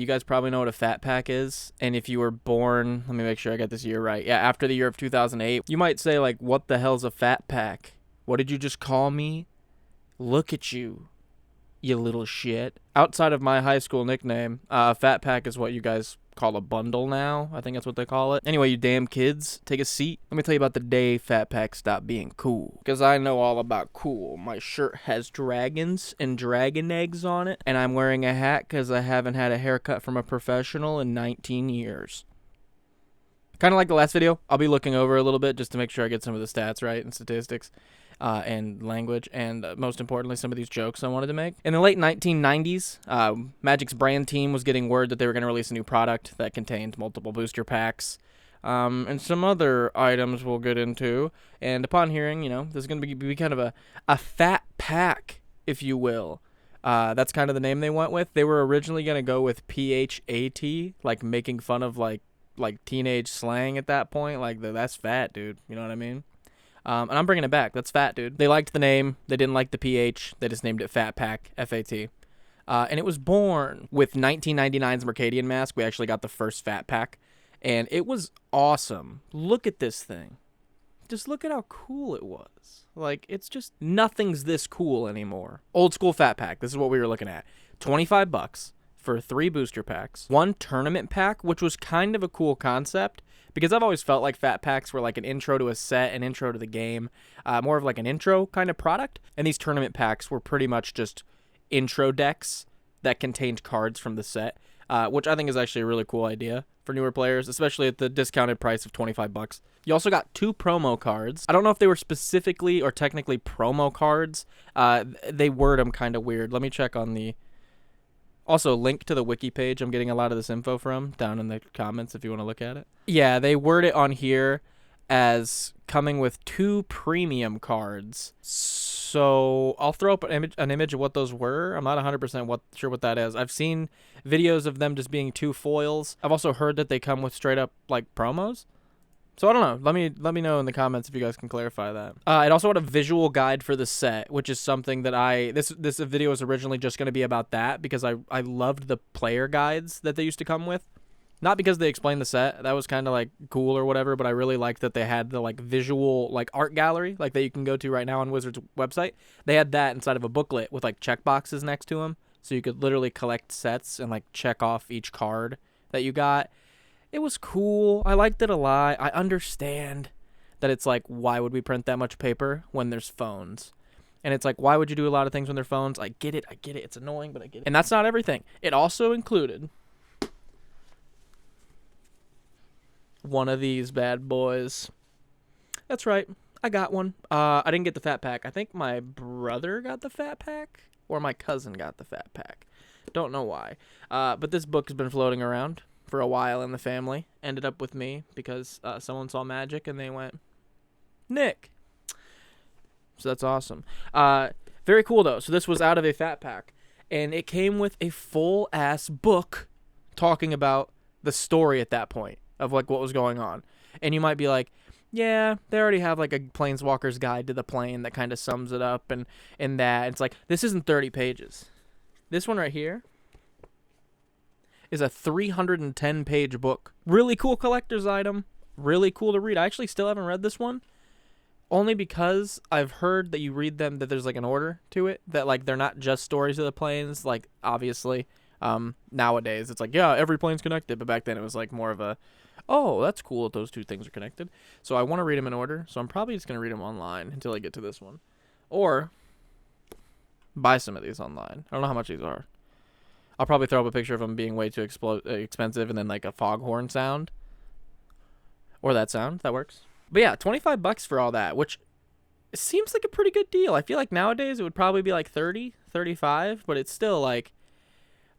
You guys probably know what a fat pack is. And if you were born, let me make sure I got this year right. Yeah, after the year of 2008, you might say, like, what the hell's a fat pack? What did you just call me? Look at you, you little shit. Outside of my high school nickname, fat pack is what you guys call a bundle now. I think that's what they call it. Anyway, you damn kids, take a seat. Let me tell you about the day fat pack stopped being cool. Because I know all about cool. My shirt has dragons and dragon eggs on it. And I'm wearing a hat because I haven't had a haircut from a professional in 19 years. Kind of like the last video, I'll be looking over a little bit just to make sure I get some of the stats right and statistics. And language, and most importantly, some of these jokes I wanted to make. In the late 1990s, Magic's brand team was getting word that they were going to release a new product that contained multiple booster packs, and some other items we'll get into. And upon hearing, this is going to be kind of a fat pack, if you will. That's kind of the name they went with. They were originally going to go with PHAT, like making fun of like teenage slang at that point. Like, that's fat, dude. You know what I mean? And I'm bringing it back. That's fat, dude. They liked the name. They didn't like the PH. They just named it Fat Pack, F-A-T. And it was born with 1999's Mercadian Mask. We actually got the first Fat Pack. And it was awesome. Look at this thing. Just look at how cool it was. Like, it's just, nothing's this cool anymore. Old school Fat Pack. This is what we were looking at. $25 for 3 booster packs. 1 tournament pack, which was kind of a cool concept. Because I've always felt like fat packs were like an intro to a set, an intro to the game, more of like an intro kind of product. And these tournament packs were pretty much just intro decks that contained cards from the set, which I think is actually a really cool idea for newer players, especially at the discounted price of $25. You also got 2 promo cards. I don't know if they were specifically or technically promo cards. They word them kind of weird. Let me check on the... Also, link to the wiki page I'm getting a lot of this info from down in the comments if you want to look at it. Yeah, they word it on here as coming with 2 premium cards. So I'll throw up an image of what those were. I'm not 100% sure what that is. I've seen videos of them just being 2 foils. I've also heard that they come with straight up like promos. So I don't know. Let me know in the comments if you guys can clarify that. It also had a visual guide for the set, which is something that this video was originally just going to be about that because I loved the player guides that they used to come with. Not because they explained the set. That was kind of like cool or whatever, but I really liked that they had the like visual like art gallery like that you can go to right now on Wizards website. They had that inside of a booklet with like check boxes next to them. So you could literally collect sets and like check off each card that you got. It was cool. I liked it a lot. I understand that it's like, why would we print that much paper when there's phones? And it's like, why would you do a lot of things when they're phones? I get it. It's annoying, but I get it. And that's not everything. It also included one of these bad boys. That's right. I got one. I didn't get the fat pack. I think my brother got the fat pack or my cousin got the fat pack. Don't know why. But this book has been floating around for a while in the family. Ended up with me because someone saw Magic and they went, Nick. So that's awesome. Very cool though. So this was out of a fat pack and it came with a full ass book talking about the story at that point of like what was going on. And you might be like, yeah, they already have like a Planeswalker's Guide to the Plane that kind of sums it up and that. It's like, this isn't 30 pages. This one right here is a 310-page book. Really cool collector's item. Really cool to read. I actually still haven't read this one. Only because I've heard that you read them, that there's like an order to it. That like they're not just stories of the planes. Like obviously, nowadays it's like, yeah, every plane's connected. But back then it was like more of a, oh, that's cool that those 2 things are connected. So I want to read them in order. So I'm probably just going to read them online until I get to this one. Or buy some of these online. I don't know how much these are. I'll probably throw up a picture of them being way too expensive and then like a foghorn sound. Or that sound. That works. But yeah, $25 for all that, which seems like a pretty good deal. I feel like nowadays it would probably be like 30, 35, but it's still like,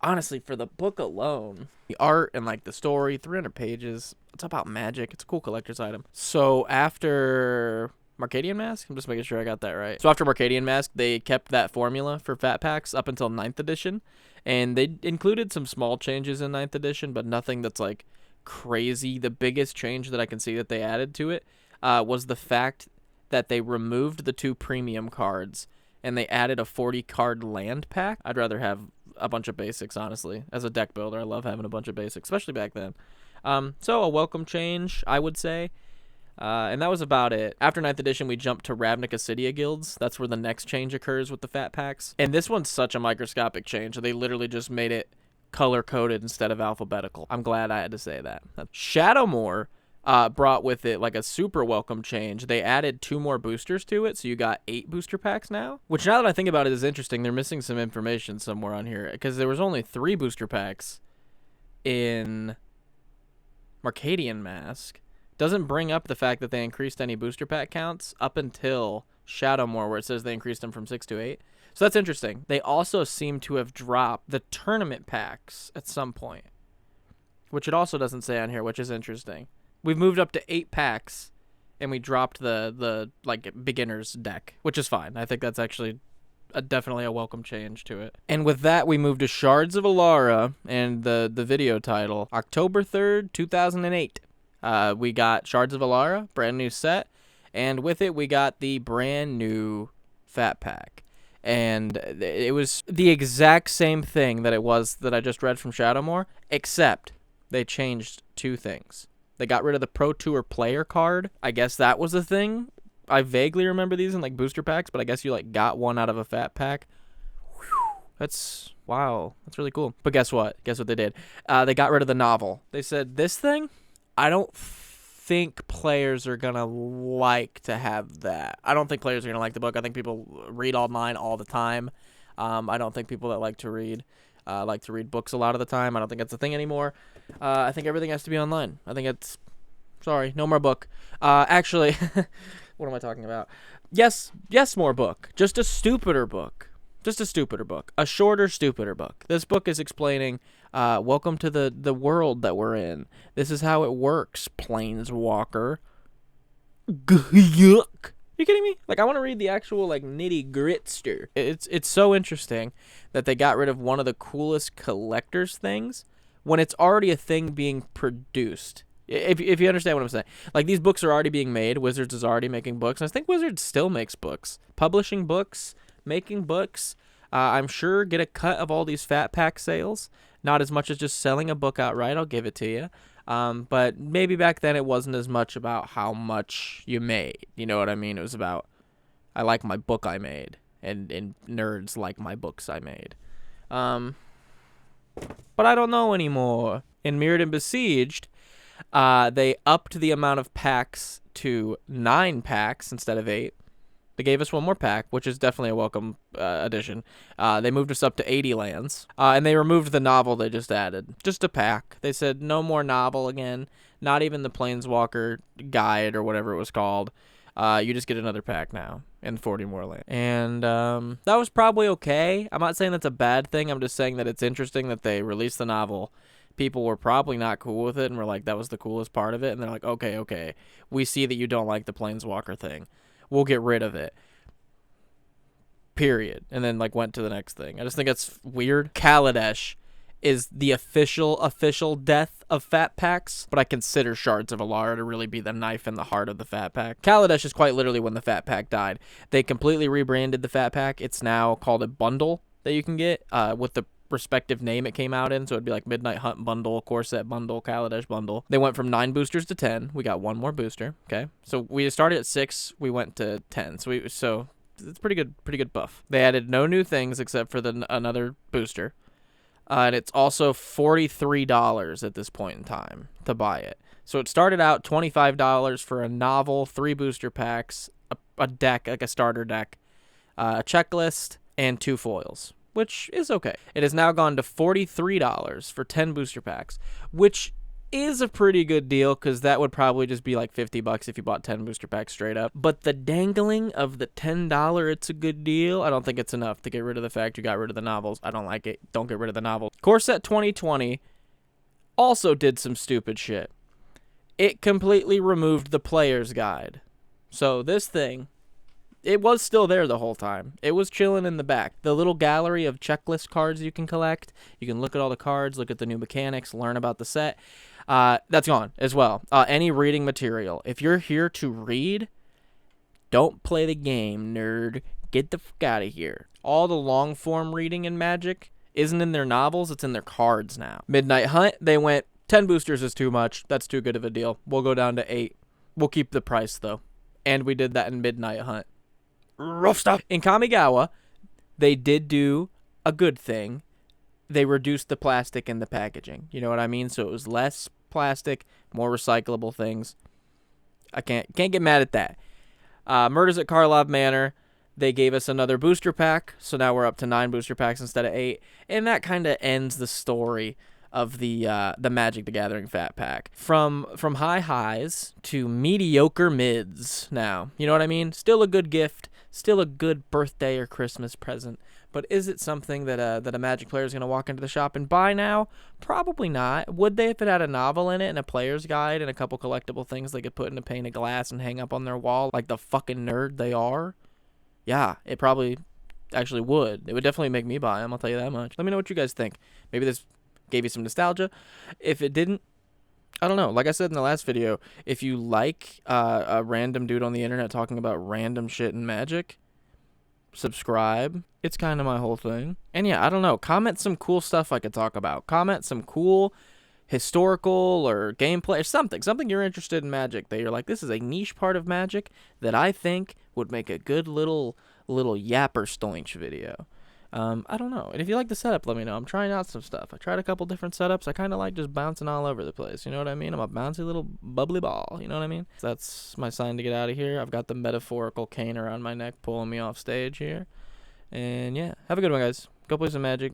honestly, for the book alone, the art and like the story, 300 pages, it's about Magic. It's a cool collector's item. So after Mercadian Mask, I'm just making sure I got that right. So after Mercadian Mask, they kept that formula for fat packs up until 9th edition. And they included some small changes in 9th edition, but nothing that's like crazy. The biggest change that I can see that they added to it was the fact that they removed the 2 premium cards and they added a 40 card land pack. I'd rather have a bunch of basics, honestly. As a deck builder, I love having a bunch of basics, especially back then. So a welcome change, I would say. And that was about it. After 9th edition, we jumped to Ravnica Cydia guilds. That's where the next change occurs with the fat packs. And this one's such a microscopic change. They literally just made it color-coded instead of alphabetical. I'm glad I had to say that. Shadowmoor brought with it like a super welcome change. They added 2 more boosters to it, so you got 8 booster packs now. Which, now that I think about it, is interesting. They're missing some information somewhere on here, because there was only 3 booster packs in Mercadian Mask. Doesn't bring up the fact that they increased any booster pack counts up until Shadowmoor, where it says they increased them from 6 to 8. So that's interesting. They also seem to have dropped the tournament packs at some point, which it also doesn't say on here, which is interesting. We've moved up to 8 packs, and we dropped the like beginner's deck, which is fine. I think that's actually definitely a welcome change to it. And with that, we moved to Shards of Alara, and the video title, October 3rd, 2008. We got Shards of Alara, brand new set, and with it we got the brand new fat pack. And it was the exact same thing that it was that I just read from Shadowmoor, except they changed 2 things. They got rid of the Pro Tour player card. I guess that was a thing. I vaguely remember these in like booster packs, but I guess you like got one out of a fat pack. Whew. That's, wow, that's really cool. But guess what? Guess what they did? They got rid of the novel. They said, this thing, I don't think players are going to like to have that. I don't think players are going to like the book. I think people read online all the time. I don't think people that like to read books a lot of the time. I don't think that's a thing anymore. I think everything has to be online. I think it's, sorry, no more book. Actually, what am I talking about? Yes, more book. Just a stupider book. Just a stupider book. A shorter, stupider book. This book is explaining, welcome to the world that we're in. This is how it works, Planeswalker. Yuck. You kidding me? Like, I want to read the actual, like, nitty-gritster. It's so interesting that they got rid of one of the coolest collector's things when it's already a thing being produced. If you understand what I'm saying. Like, these books are already being made. Wizards is already making books. And I think Wizards still makes books. Publishing books, making books. I'm sure get a cut of all these fat pack sales. Not as much as just selling a book outright, I'll give it to you. But maybe back then it wasn't as much about how much you made. You know what I mean? It was about, I like my book I made. And nerds like my books I made. But I don't know anymore. In Mirrored and Besieged, they upped the amount of packs to 9 packs instead of 8. They gave us one more pack, which is definitely a welcome addition. They moved us up to 80 lands, and they removed the novel they just added. Just a pack. They said no more novel again, not even the Planeswalker guide or whatever it was called. You just get another pack now and 40 more land. And that was probably okay. I'm not saying that's a bad thing. I'm just saying that it's interesting that they released the novel. People were probably not cool with it and were like, that was the coolest part of it. And they're like, okay, we see that you don't like the Planeswalker thing. We'll get rid of it. Period. And then, like, went to the next thing. I just think that's weird. Kaladesh is the official death of fat packs, but I consider Shards of Alara to really be the knife in the heart of the fat pack. Kaladesh is quite literally when the fat pack died. They completely rebranded the fat pack. It's now called a bundle that you can get with the respective name it came out in, so it'd be like Midnight Hunt bundle, Core Set bundle, Kaladesh bundle. They went from 9 boosters to 10. We got one more booster. Okay, so we started at 6, we went to 10. So it's pretty good buff. They added no new things except for another booster, and it's also $43 at this point in time to buy it. So it started out $25 for a novel, 3 booster packs, a deck, like a starter deck, a checklist, and 2 foils, which is okay. It has now gone to $43 for 10 booster packs, which is a pretty good deal because that would probably just be like $50 if you bought 10 booster packs straight up. But the dangling of the $10, it's a good deal, I don't think it's enough to get rid of the fact you got rid of the novels. I don't like it. Don't get rid of the novels. Core Set 2020 also did some stupid shit. It completely removed the player's guide. So this thing, it was still there the whole time. It was chilling in the back. The little gallery of checklist cards you can collect. You can look at all the cards, look at the new mechanics, learn about the set. That's gone as well. Any reading material. If you're here to read, don't play the game, nerd. Get the fuck out of here. All the long form reading in Magic isn't in their novels, it's in their cards now. Midnight Hunt, they went 10 boosters is too much. That's too good of a deal. We'll go down to 8. We'll keep the price though. And we did that in Midnight Hunt. Rough stuff. In Kamigawa, they did do a good thing. They reduced the plastic in the packaging. You know what I mean? So it was less plastic, more recyclable things. I can't get mad at that. Murders at Karlov Manor, they gave us another booster pack, so now we're up to 9 booster packs instead of 8, and that kind of ends the story of the Magic the Gathering Fat Pack. From high highs to mediocre mids now. You know what I mean? Still a good gift, still a good birthday or Christmas present, but is it something that a Magic player is going to walk into the shop and buy now? Probably not. Would they if it had a novel in it and a player's guide and a couple collectible things they could put in a pane of glass and hang up on their wall like the fucking nerd they are? Yeah, it probably actually would. It would definitely make me buy them, I'll tell you that much. Let me know what you guys think. Maybe this gave you some nostalgia. If it didn't, I don't know. Like I said in the last video, if you like a random dude on the internet talking about random shit in Magic, subscribe. It's kind of my whole thing. And yeah, I don't know. Comment some cool stuff I could talk about. Comment some cool historical or gameplay or something you're interested in Magic that you're like, this is a niche part of Magic that I think would make a good little yapper stoinch video. I don't know. And if you like the setup, let me know. I'm trying out some stuff. I tried a couple different setups. I kind of like just bouncing all over the place. You know what I mean? I'm a bouncy little bubbly ball. You know what I mean? So that's my sign to get out of here. I've got the metaphorical cane around my neck pulling me off stage here. And yeah, have a good one, guys. Go play some Magic.